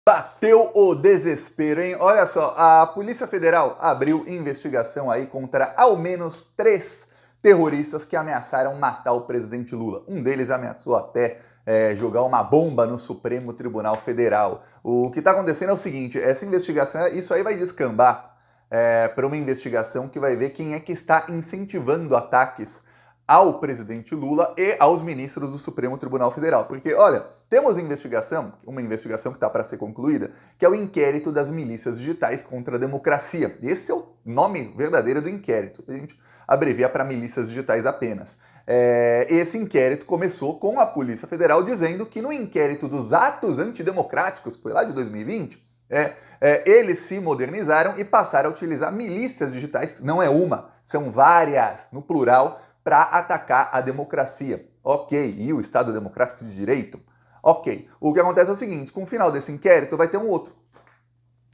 Bateu o desespero, hein? Olha só, a Polícia Federal abriu investigação aí contra ao menos 3 terroristas que ameaçaram matar o presidente Lula. Um deles ameaçou até jogar uma bomba no Supremo Tribunal Federal. O que está acontecendo é o seguinte, essa investigação, isso aí vai descambar para uma investigação que vai ver quem é que está incentivando ataques ao presidente Lula e aos ministros do Supremo Tribunal Federal. Porque, olha, temos uma investigação que está para ser concluída, que é o inquérito das milícias digitais contra a democracia. Esse é o nome verdadeiro do inquérito. A gente abrevia para milícias digitais apenas. Esse inquérito começou com a Polícia Federal dizendo que no inquérito dos atos antidemocráticos, que foi lá de 2020, eles se modernizaram e passaram a utilizar milícias digitais, não é uma, são várias, no plural, para atacar a democracia. Ok, e o Estado Democrático de Direito? Ok. O que acontece é o seguinte, com o final desse inquérito vai ter um outro,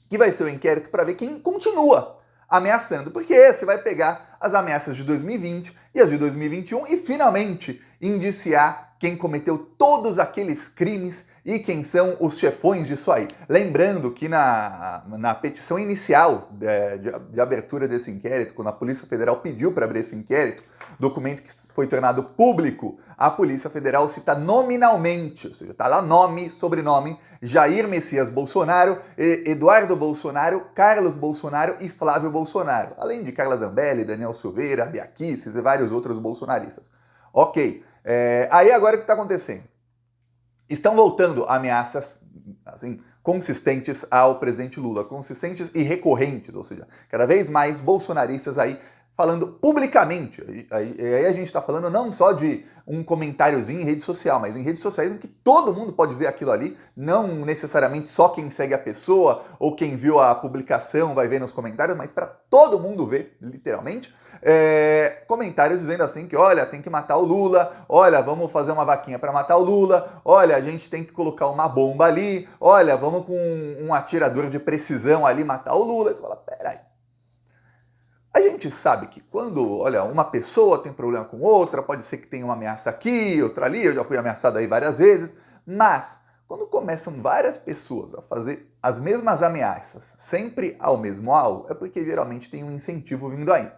que vai ser o inquérito para ver quem continua ameaçando, porque esse vai pegar as ameaças de 2020 e as de 2021 e finalmente indiciar quem cometeu todos aqueles crimes e quem são os chefões disso aí. Lembrando que na petição inicial de abertura desse inquérito, quando a Polícia Federal pediu para abrir esse inquérito, documento que foi tornado público, a Polícia Federal cita nominalmente, ou seja, está lá nome, sobrenome, Jair Messias Bolsonaro, Eduardo Bolsonaro, Carlos Bolsonaro e Flávio Bolsonaro, além de Carla Zambelli, Daniel Silveira, Bia Kicis e vários outros bolsonaristas. Ok, aí agora o que está acontecendo? Estão voltando ameaças, assim, consistentes ao presidente Lula, consistentes e recorrentes, ou seja, cada vez mais bolsonaristas aí falando publicamente. Aí a gente está falando não só de um comentáriozinho em rede social, mas em redes sociais em que todo mundo pode ver aquilo ali, não necessariamente só quem segue a pessoa ou quem viu a publicação vai ver nos comentários, mas para todo mundo ver, literalmente, comentários dizendo assim que, olha, tem que matar o Lula, olha, vamos fazer uma vaquinha para matar o Lula, olha, a gente tem que colocar uma bomba ali, olha, vamos com um atirador de precisão ali matar o Lula. Você fala, peraí. A gente sabe que quando, olha, uma pessoa tem problema com outra, pode ser que tenha uma ameaça aqui, outra ali, eu já fui ameaçado aí várias vezes, mas quando começam várias pessoas a fazer as mesmas ameaças, sempre ao mesmo alvo, é porque geralmente tem um incentivo vindo aí.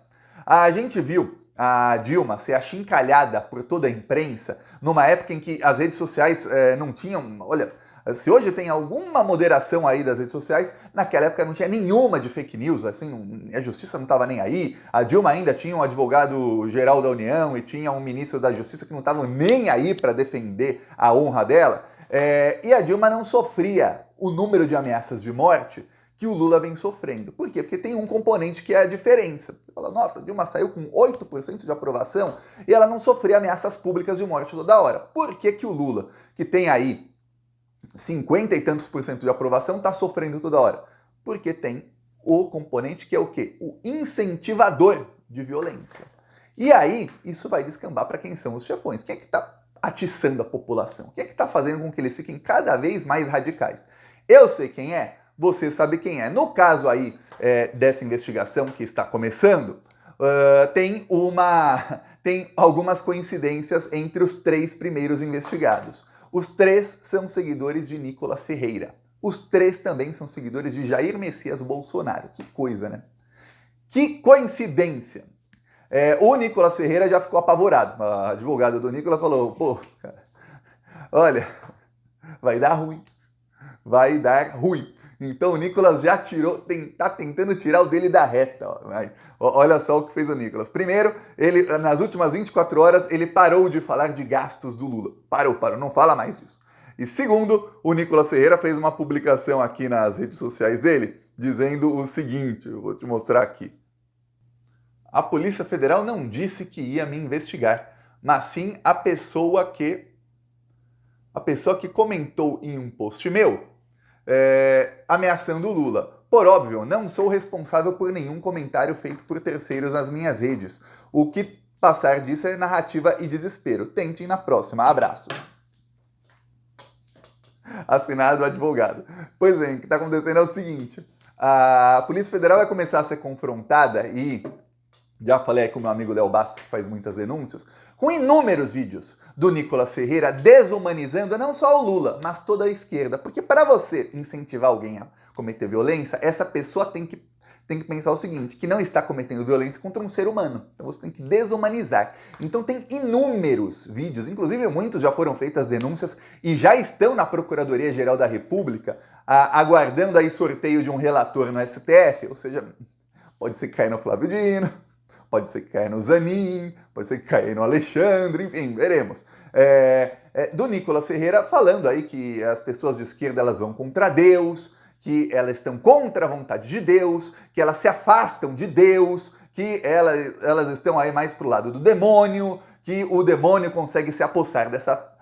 A gente viu a Dilma ser achincalhada por toda a imprensa numa época em que as redes sociais não tinham, olha, se hoje tem alguma moderação aí das redes sociais, naquela época não tinha nenhuma de fake news, assim, a justiça não estava nem aí, a Dilma ainda tinha um advogado-geral da União e tinha um ministro da Justiça que não estavam nem aí para defender a honra dela, e a Dilma não sofria o número de ameaças de morte que o Lula vem sofrendo. Por quê? Porque tem um componente que é a diferença. Você fala, nossa, a Dilma saiu com 8% de aprovação e ela não sofria ameaças públicas de morte toda hora. Por que que o Lula, que tem aí 50 e tantos por cento de aprovação, está sofrendo toda hora? Porque tem o componente que é o quê? O incentivador de violência. E aí, isso vai descambar para quem são os chefões. Quem é que está atiçando a população? Quem é que está fazendo com que eles fiquem cada vez mais radicais? Eu sei quem é, você sabe quem é. No caso aí dessa investigação que está começando, tem algumas coincidências entre os 3 primeiros investigados. Os 3 são seguidores de Nicolas Ferreira. Os 3 também são seguidores de Jair Messias Bolsonaro. Que coisa, né? Que coincidência! O Nicolas Ferreira já ficou apavorado. A advogada do Nicolas falou, pô, cara, olha, vai dar ruim. Vai dar ruim. Então o Nicolas já tá tentando tirar o dele da reta. Olha só o que fez o Nicolas. Primeiro, ele, nas últimas 24 horas, ele parou de falar de gastos do Lula. Parou, não fala mais disso. E segundo, o Nicolas Ferreira fez uma publicação aqui nas redes sociais dele, dizendo o seguinte, eu vou te mostrar aqui. A Polícia Federal não disse que ia me investigar, mas sim a pessoa que comentou em um post meu, ameaçando o Lula. Por óbvio, não sou responsável por nenhum comentário feito por terceiros nas minhas redes. O que passar disso é narrativa e desespero. Tentem na próxima. Abraços. Assinado o advogado. Pois bem, o que está acontecendo é o seguinte. A Polícia Federal vai começar a ser confrontada e já falei aí com o meu amigo Léo Bastos, que faz muitas denúncias, com inúmeros vídeos do Nicolas Ferreira desumanizando não só o Lula, mas toda a esquerda. Porque para você incentivar alguém a cometer violência, essa pessoa tem que pensar o seguinte, que não está cometendo violência contra um ser humano. Então você tem que desumanizar. Então tem inúmeros vídeos, inclusive muitos já foram feitas denúncias e já estão na Procuradoria-Geral da República, aguardando aí sorteio de um relator no STF, ou seja, pode ser que caia no Flávio Dino, pode ser que caia no Zanin, pode ser que caia no Alexandre, enfim, veremos. Do Nicolas Ferreira falando aí que as pessoas de esquerda elas vão contra Deus, que elas estão contra a vontade de Deus, que elas se afastam de Deus, que elas estão aí mais pro lado do demônio, que o demônio consegue se apossar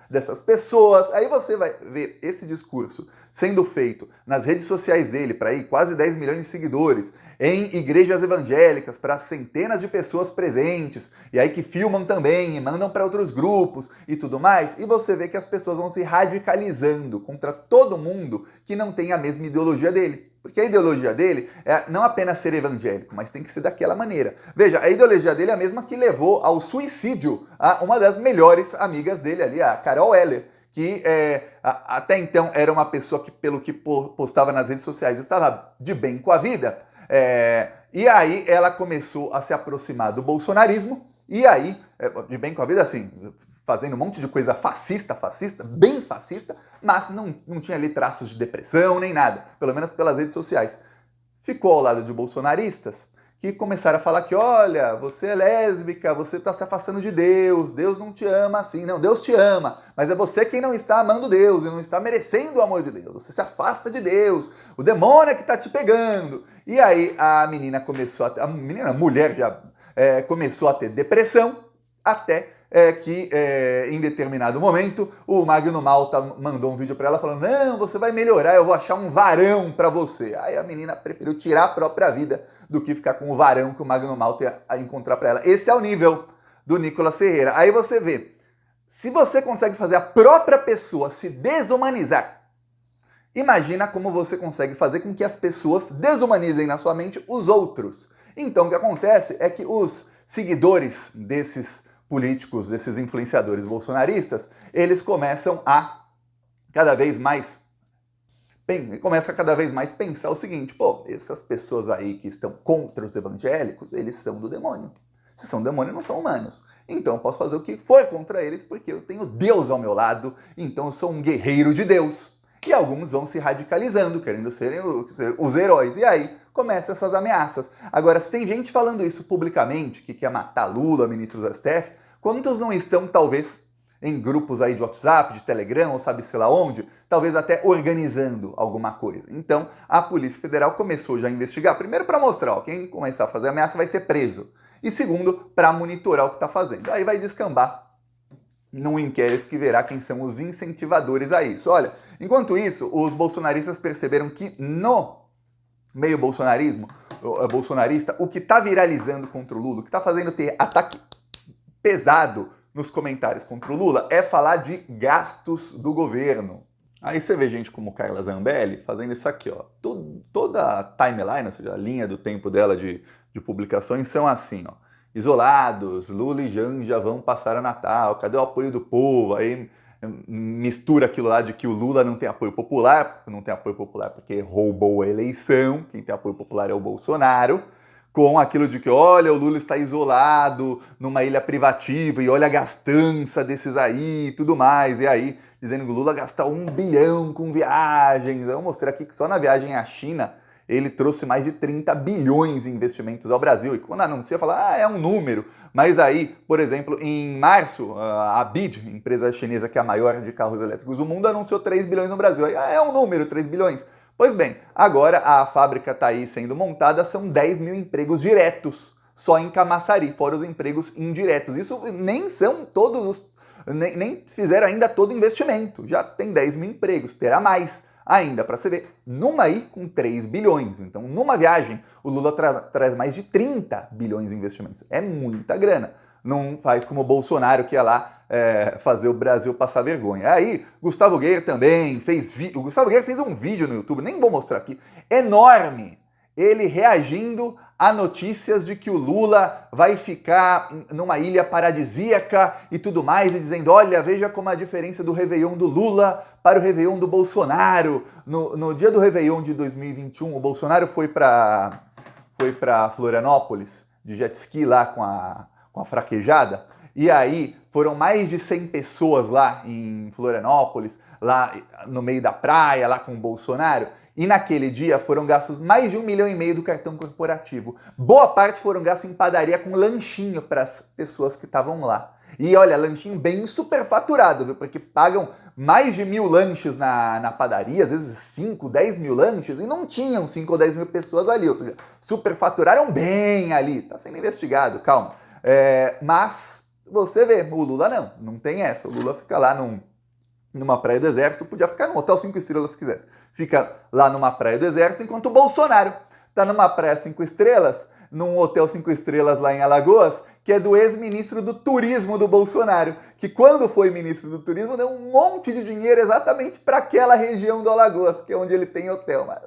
dessas pessoas. Aí você vai ver esse discurso sendo feito nas redes sociais dele, para aí quase 10 milhões de seguidores, em igrejas evangélicas, para centenas de pessoas presentes, e aí que filmam também e mandam para outros grupos e tudo mais, e você vê que as pessoas vão se radicalizando contra todo mundo que não tem a mesma ideologia dele. Porque a ideologia dele é não apenas ser evangélico, mas tem que ser daquela maneira. Veja, a ideologia dele é a mesma que levou ao suicídio a uma das melhores amigas dele ali, a Carol Heller, que até então era uma pessoa que, pelo que postava nas redes sociais, estava de bem com a vida. E aí ela começou a se aproximar do bolsonarismo, e aí, de bem com a vida, assim, fazendo um monte de coisa fascista, bem fascista, mas não tinha ali traços de depressão nem nada, pelo menos pelas redes sociais. Ficou ao lado de bolsonaristas que começaram a falar que, olha, você é lésbica, você está se afastando de Deus, Deus não te ama assim. Não, Deus te ama, mas é você quem não está amando Deus e não está merecendo o amor de Deus. Você se afasta de Deus, o demônio é que está te pegando. E aí a mulher já começou a ter depressão, até que em determinado momento o Magno Malta mandou um vídeo para ela falando: não, você vai melhorar, eu vou achar um varão para você. Aí a menina preferiu tirar a própria vida do que ficar com o varão que o Magno Malta ia encontrar para ela. Esse é o nível do Nicolas Ferreira. Aí você vê, se você consegue fazer a própria pessoa se desumanizar, imagina como você consegue fazer com que as pessoas desumanizem na sua mente os outros. Então o que acontece é que os seguidores desses políticos, desses influenciadores bolsonaristas, eles começam a cada vez mais pensar o seguinte: pô, essas pessoas aí que estão contra os evangélicos, eles são do demônio. Se são demônio, não são humanos. Então eu posso fazer o que for contra eles, porque eu tenho Deus ao meu lado, então eu sou um guerreiro de Deus. E alguns vão se radicalizando, querendo serem os heróis. E aí começam essas ameaças. Agora, se tem gente falando isso publicamente, que quer matar Lula, ministros do STF, quantos não estão, talvez, em grupos aí de WhatsApp, de Telegram, ou sabe-se lá onde, talvez até organizando alguma coisa. Então, a Polícia Federal começou já a investigar, primeiro para mostrar, ó, quem começar a fazer ameaça vai ser preso. E segundo, para monitorar o que está fazendo. Aí vai descambar num inquérito que verá quem são os incentivadores a isso. Olha, enquanto isso, os bolsonaristas perceberam que no meio bolsonarista, o que está viralizando contra o Lula, o que está fazendo ter ataque pesado nos comentários contra o Lula é falar de gastos do governo. Aí você vê gente como Carla Zambelli fazendo isso aqui, ó. Toda a timeline, ou seja, a linha do tempo dela de publicações são assim, ó. Isolados, Lula e Janja vão passar a Natal, cadê o apoio do povo? Aí mistura aquilo lá de que o Lula não tem apoio popular porque roubou a eleição, quem tem apoio popular é o Bolsonaro, com aquilo de que, olha, o Lula está isolado numa ilha privativa e olha a gastança desses aí e tudo mais, e aí dizendo que o Lula gasta 1 bilhão com viagens. Eu mostrei aqui que só na viagem à China ele trouxe mais de 30 bilhões em investimentos ao Brasil. E quando anuncia, fala, é um número. Mas aí, por exemplo, em março, a BYD, empresa chinesa que é a maior de carros elétricos do mundo, anunciou 3 bilhões no Brasil. Aí, é um número, 3 bilhões. Pois bem, agora a fábrica está aí sendo montada, são 10 mil empregos diretos, só em Camaçari, fora os empregos indiretos. Isso nem são todos os... Nem fizeram ainda todo o investimento. Já tem 10 mil empregos, terá mais ainda, para você ver, numa aí com 3 bilhões. Então, numa viagem, o Lula traz mais de 30 bilhões em investimentos. É muita grana. Não faz como o Bolsonaro, que ia lá fazer o Brasil passar vergonha. Aí, Gustavo Guerra também fez vídeo. O Gustavo Guerra fez um vídeo no YouTube, nem vou mostrar aqui, enorme. Ele reagindo há notícias de que o Lula vai ficar numa ilha paradisíaca e tudo mais, e dizendo, olha, veja como a diferença do Réveillon do Lula para o Réveillon do Bolsonaro. No dia do Réveillon de 2021, o Bolsonaro foi para Florianópolis, de jet ski lá com a fraquejada, e aí foram mais de 100 pessoas lá em Florianópolis, lá no meio da praia, lá com o Bolsonaro, e naquele dia foram gastos mais de 1,5 milhão do cartão corporativo. Boa parte foram gastos em padaria com lanchinho para as pessoas que estavam lá. E olha, lanchinho bem superfaturado, viu? Porque pagam mais de 1.000 lanches na padaria, às vezes 5, 10 mil lanches, e não tinham 5 ou 10 mil pessoas ali, ou seja, superfaturaram bem ali, tá sendo investigado, calma. Mas você vê, o Lula não tem essa, o Lula fica lá numa praia do Exército, podia ficar num hotel 5 estrelas se quisesse, fica lá numa praia do Exército, enquanto o Bolsonaro tá numa praia 5 estrelas, num hotel 5 estrelas lá em Alagoas, que é do ex-ministro do turismo do Bolsonaro, que quando foi ministro do turismo deu um monte de dinheiro exatamente para aquela região do Alagoas, que é onde ele tem hotel. Mas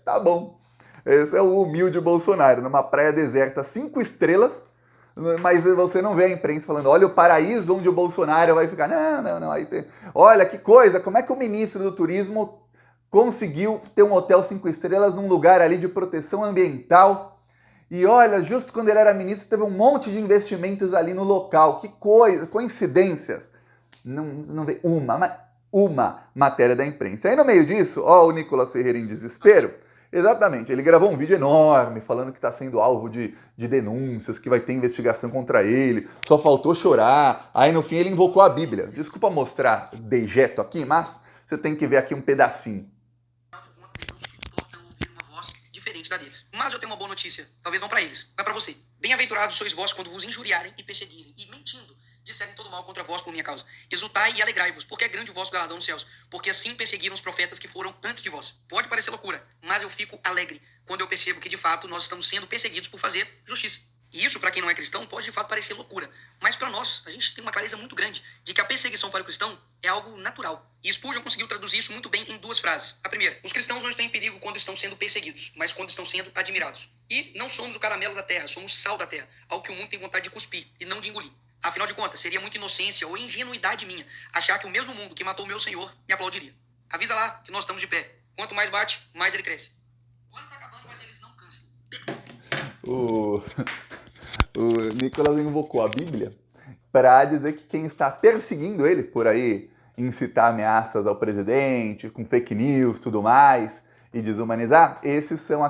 tá bom, esse é o humilde Bolsonaro, numa praia deserta 5 estrelas, mas você não vê a imprensa falando, olha o paraíso onde o Bolsonaro vai ficar. Não, aí tem... Olha que coisa, como é que o ministro do turismo conseguiu ter um hotel 5 estrelas num lugar ali de proteção ambiental? E olha, justo quando ele era ministro, teve um monte de investimentos ali no local. Que coisa, coincidências. Não vê uma matéria da imprensa. Aí no meio disso, ó, o Nicolas Ferreira em desespero. Exatamente, ele gravou um vídeo enorme falando que está sendo alvo de denúncias, que vai ter investigação contra ele, só faltou chorar. Aí no fim ele invocou a Bíblia. Desculpa mostrar dejeto aqui, mas você tem que ver aqui um pedacinho. Da deles. Mas eu tenho uma boa notícia, talvez não para eles, mas para você. Bem-aventurados sois vós quando vos injuriarem e perseguirem, e mentindo, disserem todo mal contra vós por minha causa. Exultai e alegrai-vos, porque é grande o vosso galardão nos céus, porque assim perseguiram os profetas que foram antes de vós. Pode parecer loucura, mas eu fico alegre quando eu percebo que de fato nós estamos sendo perseguidos por fazer justiça. E isso, para quem não é cristão, pode de fato parecer loucura. Mas para nós, a gente tem uma clareza muito grande de que a perseguição para o cristão é algo natural. E Spurgeon conseguiu traduzir isso muito bem em 2 frases. A primeira, os cristãos não estão em perigo quando estão sendo perseguidos, mas quando estão sendo admirados. E não somos o caramelo da terra, somos sal da terra, ao que o mundo tem vontade de cuspir e não de engolir. Afinal de contas, seria muita inocência ou ingenuidade minha achar que o mesmo mundo que matou meu Senhor me aplaudiria. Avisa lá que nós estamos de pé. Quanto mais bate, mais ele cresce. O ano tá acabando, mas eles não cansam. O Nicolas invocou a Bíblia para dizer que quem está perseguindo ele por aí, incitar ameaças ao presidente, com fake news, tudo mais, e desumanizar, esses são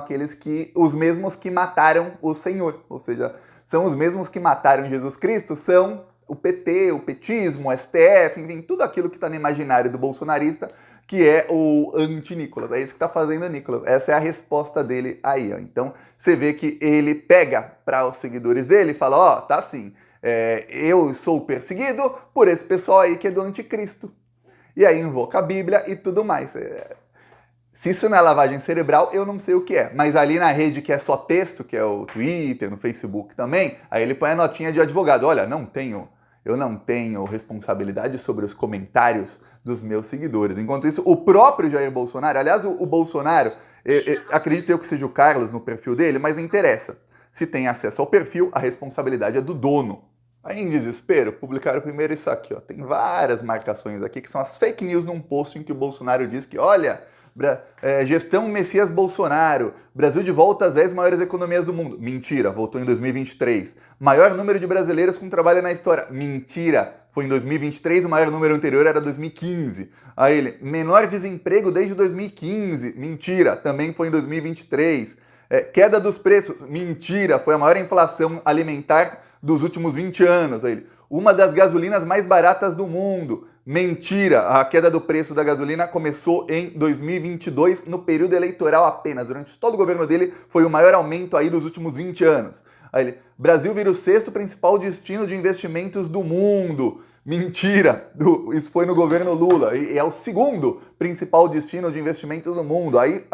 os mesmos que mataram o Senhor, ou seja, são os mesmos que mataram Jesus Cristo, são o PT, o petismo, o STF, enfim, tudo aquilo que está no imaginário do bolsonarista, que é o anti-Nicolas. É isso que está fazendo o Nicolas. Essa é a resposta dele aí. Ó. Então, você vê que ele pega para os seguidores dele e fala, ó, tá assim, eu sou perseguido por esse pessoal aí que é do anticristo. E aí invoca a Bíblia e tudo mais. Se isso não é lavagem cerebral, eu não sei o que é. Mas ali na rede que é só texto, que é o Twitter, no Facebook também, aí ele põe a notinha de advogado. Olha, eu não tenho responsabilidade sobre os comentários dos meus seguidores. Enquanto isso, o próprio Jair Bolsonaro, aliás, o Bolsonaro, acredito eu que seja o Carlos no perfil dele, mas não interessa. Se tem acesso ao perfil, a responsabilidade é do dono. Aí, em desespero, publicaram primeiro isso aqui, ó. Tem várias marcações aqui, que são as fake news num post em que o Bolsonaro diz que, olha, gestão Messias Bolsonaro, Brasil de volta às 10 maiores economias do mundo. Mentira, voltou em 2023. Maior número de brasileiros com trabalho na história. Mentira, foi em 2023, o maior número anterior era 2015. Aí ele, menor desemprego desde 2015. Mentira, também foi em 2023. Queda dos preços. Mentira, foi a maior inflação alimentar dos últimos 20 anos. Aí ele, uma das gasolinas mais baratas do mundo. Mentira, a queda do preço da gasolina começou em 2022, no período eleitoral apenas. Durante todo o governo dele, foi o maior aumento aí dos últimos 20 anos. Aí ele, Brasil vira o 6º principal destino de investimentos do mundo. Mentira, isso foi no governo Lula. E é o 2º principal destino de investimentos do mundo. Aí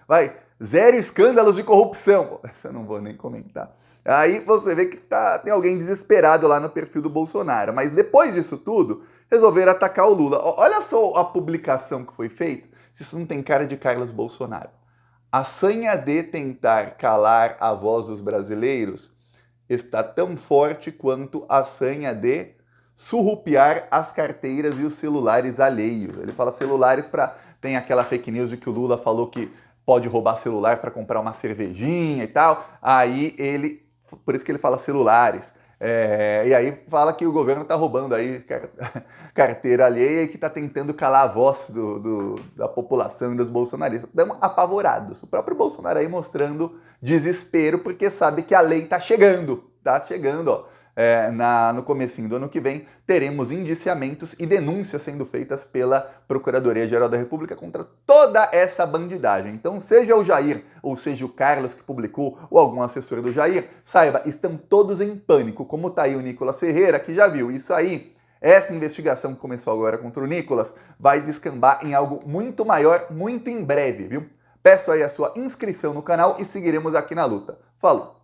vai, 0 escândalos de corrupção. Essa eu não vou nem comentar. Aí você vê que tem alguém desesperado lá no perfil do Bolsonaro. Mas depois disso tudo, resolveram atacar o Lula. Olha só a publicação que foi feita. Isso não tem cara de Carlos Bolsonaro. A sanha de tentar calar a voz dos brasileiros está tão forte quanto a sanha de surrupiar as carteiras e os celulares alheios. Ele fala celulares para... Tem aquela fake news de que o Lula falou que pode roubar celular para comprar uma cervejinha e tal. Aí ele... Por isso que ele fala celulares. E aí fala que o governo está roubando aí carteira alheia e que está tentando calar a voz da população e dos bolsonaristas. Estamos apavorados. O próprio Bolsonaro aí mostrando desespero porque sabe que a lei está chegando. Está chegando, ó. No comecinho do ano que vem, teremos indiciamentos e denúncias sendo feitas pela Procuradoria-Geral da República contra toda essa bandidagem. Então, seja o Jair, ou seja o Carlos que publicou, ou algum assessor do Jair, saiba, estão todos em pânico, como tá aí o Nicolas Ferreira, que já viu isso aí. Essa investigação que começou agora contra o Nicolas vai descambar em algo muito maior, muito em breve, viu? Peço aí a sua inscrição no canal e seguiremos aqui na luta. Falou!